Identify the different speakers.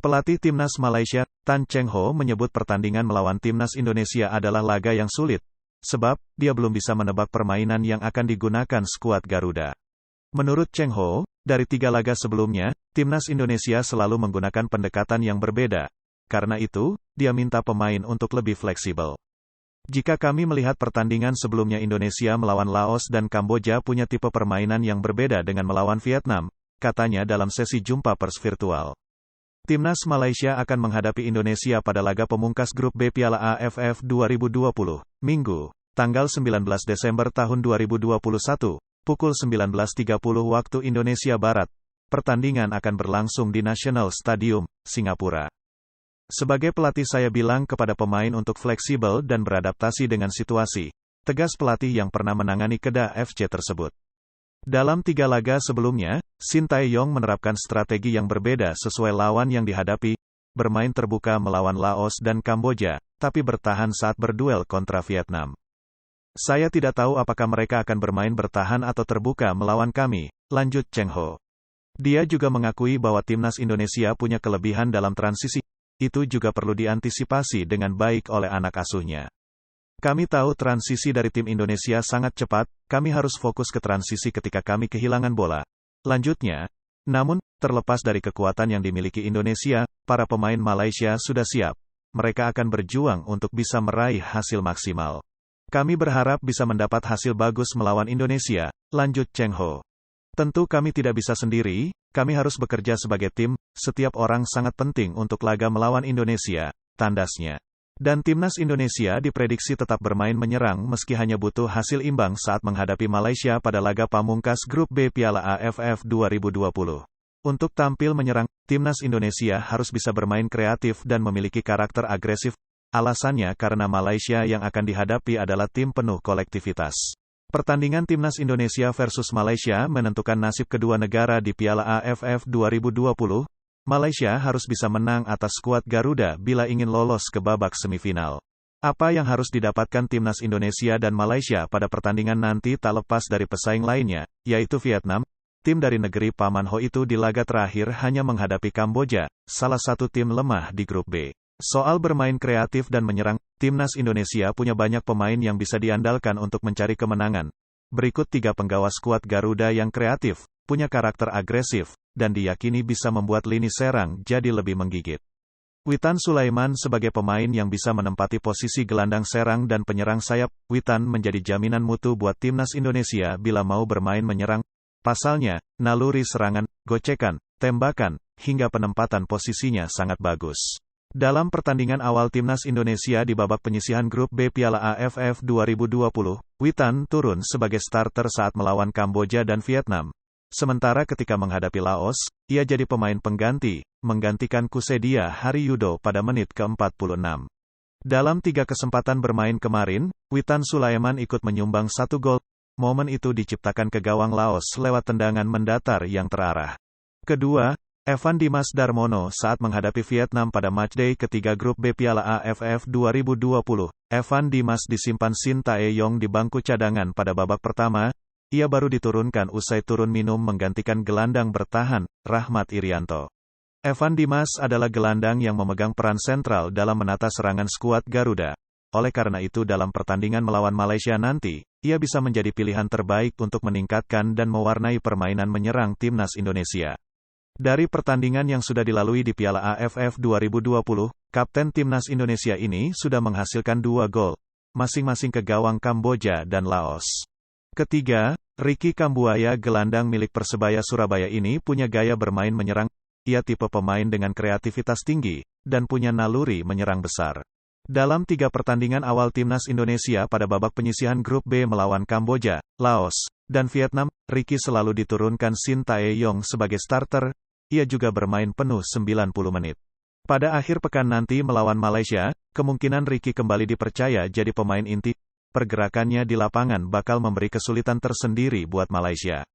Speaker 1: Pelatih Timnas Malaysia, Tan Cheng Ho menyebut pertandingan melawan Timnas Indonesia adalah laga yang sulit, sebab dia belum bisa menebak permainan yang akan digunakan skuad Garuda. Menurut Cheng Ho, dari 3 laga sebelumnya, Timnas Indonesia selalu menggunakan pendekatan yang berbeda. Karena itu, dia minta pemain untuk lebih fleksibel. Jika kami melihat pertandingan sebelumnya Indonesia melawan Laos dan Kamboja punya tipe permainan yang berbeda dengan melawan Vietnam, katanya dalam sesi jumpa pers virtual. Timnas Malaysia akan menghadapi Indonesia pada laga pemungkas grup B Piala AFF 2020, Minggu, tanggal 19 Desember tahun 2021, pukul 19.30 waktu Indonesia Barat. Pertandingan akan berlangsung di National Stadium, Singapura. Sebagai pelatih saya bilang kepada pemain untuk fleksibel dan beradaptasi dengan situasi, tegas pelatih yang pernah menangani Kedah FC tersebut. Dalam 3 laga sebelumnya, Shin Tae-yong menerapkan strategi yang berbeda sesuai lawan yang dihadapi, bermain terbuka melawan Laos dan Kamboja, tapi bertahan saat berduel kontra Vietnam. Saya tidak tahu apakah mereka akan bermain bertahan atau terbuka melawan kami, lanjut Cheng Ho. Dia juga mengakui bahwa Timnas Indonesia punya kelebihan dalam transisi, itu juga perlu diantisipasi dengan baik oleh anak asuhnya. Kami tahu transisi dari tim Indonesia sangat cepat, kami harus fokus ke transisi ketika kami kehilangan bola. Lanjutnya, namun, terlepas dari kekuatan yang dimiliki Indonesia, para pemain Malaysia sudah siap. Mereka akan berjuang untuk bisa meraih hasil maksimal. Kami berharap bisa mendapat hasil bagus melawan Indonesia, lanjut Cheng Ho. Tentu kami tidak bisa sendiri, kami harus bekerja sebagai tim, setiap orang sangat penting untuk laga melawan Indonesia, tandasnya. Dan Timnas Indonesia diprediksi tetap bermain menyerang meski hanya butuh hasil imbang saat menghadapi Malaysia pada laga pamungkas grup B Piala AFF 2020. Untuk tampil menyerang, Timnas Indonesia harus bisa bermain kreatif dan memiliki karakter agresif. Alasannya karena Malaysia yang akan dihadapi adalah tim penuh kolektivitas. Pertandingan Timnas Indonesia versus Malaysia menentukan nasib kedua negara di Piala AFF 2020. Malaysia harus bisa menang atas skuad Garuda bila ingin lolos ke babak semifinal. Apa yang harus didapatkan Timnas Indonesia dan Malaysia pada pertandingan nanti tak lepas dari pesaing lainnya, yaitu Vietnam. Tim dari negeri Paman Ho itu di laga terakhir hanya menghadapi Kamboja, salah satu tim lemah di grup B. Soal bermain kreatif dan menyerang, Timnas Indonesia punya banyak pemain yang bisa diandalkan untuk mencari kemenangan. Berikut 3 penggawa skuad Garuda yang kreatif, punya karakter agresif, dan diyakini bisa membuat lini serang jadi lebih menggigit. Witan Sulaiman sebagai pemain yang bisa menempati posisi gelandang serang dan penyerang sayap, Witan menjadi jaminan mutu buat Timnas Indonesia bila mau bermain menyerang. Pasalnya, naluri serangan, gocekan, tembakan, hingga penempatan posisinya sangat bagus. Dalam pertandingan awal Timnas Indonesia di babak penyisihan grup B Piala AFF 2020, Witan turun sebagai starter saat melawan Kamboja dan Vietnam. Sementara ketika menghadapi Laos, ia jadi pemain pengganti, menggantikan Kusedia Hariyudo pada menit ke-46. Dalam 3 kesempatan bermain kemarin, Witan Sulaiman ikut menyumbang 1 gol. Momen itu diciptakan ke gawang Laos lewat tendangan mendatar yang terarah. Kedua, Evan Dimas Darmono saat menghadapi Vietnam pada matchday ketiga grup B Piala AFF 2020. Evan Dimas disimpan Shin Tae-yong di bangku cadangan pada babak pertama. Ia baru diturunkan usai turun minum menggantikan gelandang bertahan, Rahmat Irianto. Evan Dimas adalah gelandang yang memegang peran sentral dalam menata serangan skuad Garuda. Oleh karena itu dalam pertandingan melawan Malaysia nanti, ia bisa menjadi pilihan terbaik untuk meningkatkan dan mewarnai permainan menyerang Timnas Indonesia. Dari pertandingan yang sudah dilalui di Piala AFF 2020, Kapten Timnas Indonesia ini sudah menghasilkan 2 gol, masing-masing ke gawang Kamboja dan Laos. Ketiga, Ricky Kambuaya gelandang milik Persebaya Surabaya ini punya gaya bermain menyerang, ia tipe pemain dengan kreativitas tinggi, dan punya naluri menyerang besar. Dalam 3 pertandingan awal Timnas Indonesia pada babak penyisihan grup B melawan Kamboja, Laos, dan Vietnam, Ricky selalu diturunkan Shin Tae-yong sebagai starter, ia juga bermain penuh 90 menit. Pada akhir pekan nanti melawan Malaysia, kemungkinan Ricky kembali dipercaya jadi pemain inti. Pergerakannya di lapangan bakal memberi kesulitan tersendiri buat Malaysia.